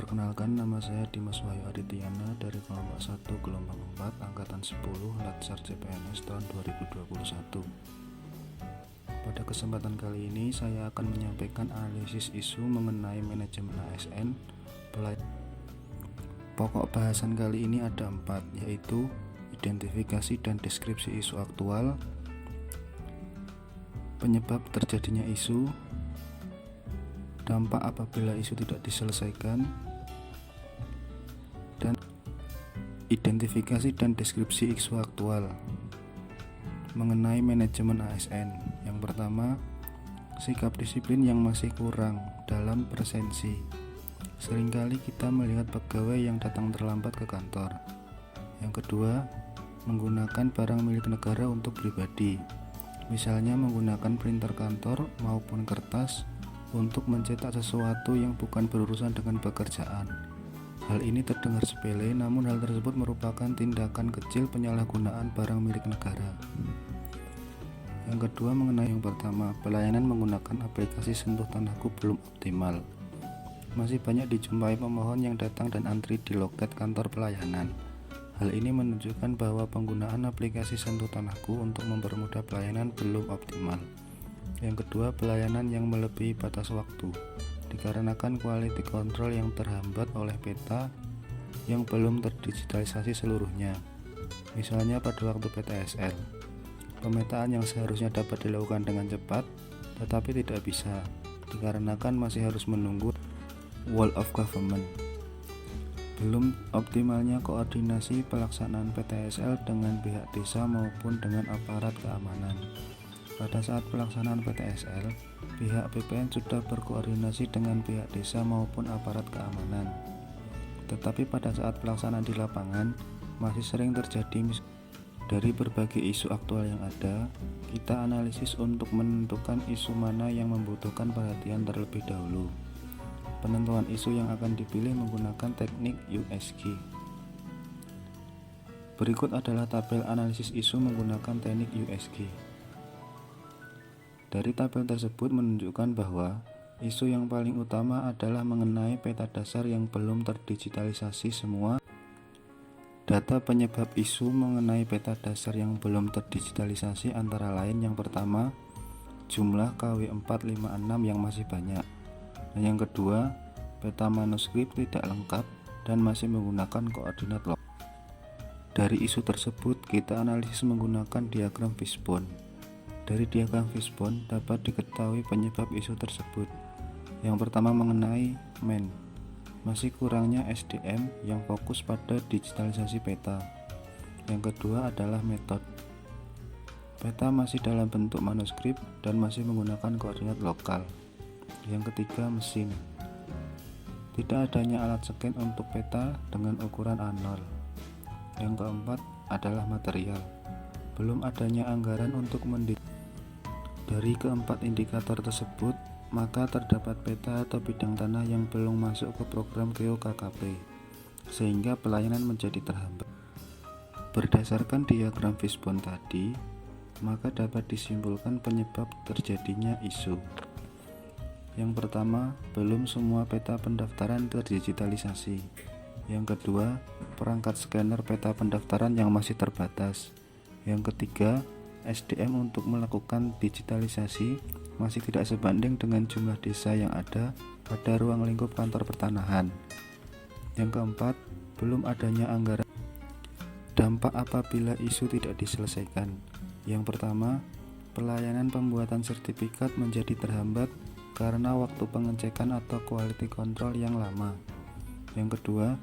Perkenalkan, nama saya Dimas Wahyu Adityana dari kelompok 1 gelombang 4 angkatan 10 Latsar CPNS tahun 2021. Pada kesempatan kali ini saya akan menyampaikan analisis isu mengenai manajemen ASN. Pokok bahasan kali ini ada 4, yaitu identifikasi dan deskripsi isu aktual, penyebab terjadinya isu, dampak apabila isu tidak diselesaikan, dan identifikasi dan deskripsi isu aktual mengenai manajemen ASN. Yang pertama, sikap disiplin yang masih kurang dalam presensi. Seringkali kita melihat pegawai yang datang terlambat ke kantor. Yang kedua, menggunakan barang milik negara untuk pribadi, misalnya menggunakan printer kantor maupun kertas untuk mencetak sesuatu yang bukan berurusan dengan pekerjaan. Hal ini terdengar sepele, namun hal tersebut merupakan tindakan kecil penyalahgunaan barang milik negara. Yang kedua, mengenai yang pertama, pelayanan menggunakan aplikasi sentuh tanahku belum optimal. Masih banyak dijumpai pemohon yang datang dan antri di loket kantor pelayanan. Hal ini menunjukkan bahwa penggunaan aplikasi sentuh tanahku untuk mempermudah pelayanan belum optimal. Yang kedua, pelayanan yang melebihi batas waktu, dikarenakan quality control yang terhambat oleh peta yang belum terdigitalisasi seluruhnya. Misalnya pada waktu PTSL, pemetaan yang seharusnya dapat dilakukan dengan cepat, tetapi tidak bisa, dikarenakan masih harus menunggu wall of government. Belum optimalnya koordinasi pelaksanaan PTSL dengan pihak desa maupun dengan aparat keamanan. Pada saat pelaksanaan PTSL, pihak BPN sudah berkoordinasi dengan pihak desa maupun aparat keamanan. Tetapi pada saat pelaksanaan di lapangan, masih sering terjadi. Dari berbagai isu aktual yang ada, kita analisis untuk menentukan isu mana yang membutuhkan perhatian terlebih dahulu. Penentuan isu yang akan dipilih menggunakan teknik USG. Berikut adalah tabel analisis isu menggunakan teknik USG. Dari tabel tersebut menunjukkan bahwa isu yang paling utama adalah mengenai peta dasar yang belum terdigitalisasi semua. Data penyebab isu mengenai peta dasar yang belum terdigitalisasi antara lain yang pertama, jumlah KW456 yang masih banyak. Dan yang kedua, peta manuskrip tidak lengkap dan masih menggunakan koordinat lokal. Dari isu tersebut, kita analisis menggunakan diagram fishbone. Dari diagram fishbone dapat diketahui penyebab isu tersebut. Yang pertama mengenai masih kurangnya SDM yang fokus pada digitalisasi peta. Yang kedua adalah metode. Peta masih dalam bentuk manuskrip dan masih menggunakan koordinat lokal. Yang ketiga, mesin. Tidak adanya alat scan untuk peta dengan ukuran A0. Yang keempat adalah material. Belum adanya anggaran untuk Dari keempat indikator tersebut, maka terdapat peta atau bidang tanah yang belum masuk ke program GeoKKP, sehingga pelayanan menjadi terhambat. Berdasarkan diagram fishbone tadi, maka dapat disimpulkan penyebab terjadinya isu. Yang pertama, belum semua peta pendaftaran terdigitalisasi. Yang kedua, perangkat scanner peta pendaftaran yang masih terbatas. Yang ketiga, SDM untuk melakukan digitalisasi masih tidak sebanding dengan jumlah desa yang ada pada ruang lingkup kantor pertanahan. Yang keempat, belum adanya anggaran. Dampak apabila isu tidak diselesaikan. Yang pertama, pelayanan pembuatan sertifikat menjadi terhambat karena waktu pengecekan atau quality control yang lama. Yang kedua,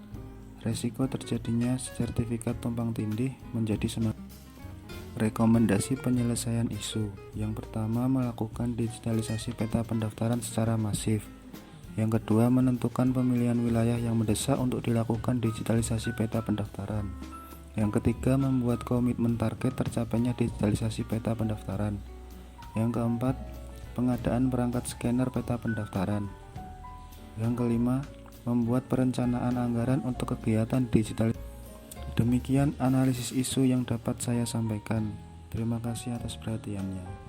resiko terjadinya sertifikat tumpang tindih menjadi semakin. Rekomendasi penyelesaian isu. Yang pertama, melakukan digitalisasi peta pendaftaran secara masif. Yang kedua, menentukan pemilihan wilayah yang mendesak untuk dilakukan digitalisasi peta pendaftaran. Yang ketiga, membuat komitmen target tercapainya digitalisasi peta pendaftaran. Yang keempat, pengadaan perangkat scanner peta pendaftaran. Yang kelima, membuat perencanaan anggaran untuk kegiatan digitalisasi. Demikian analisis isu yang dapat saya sampaikan. Terima kasih atas perhatiannya.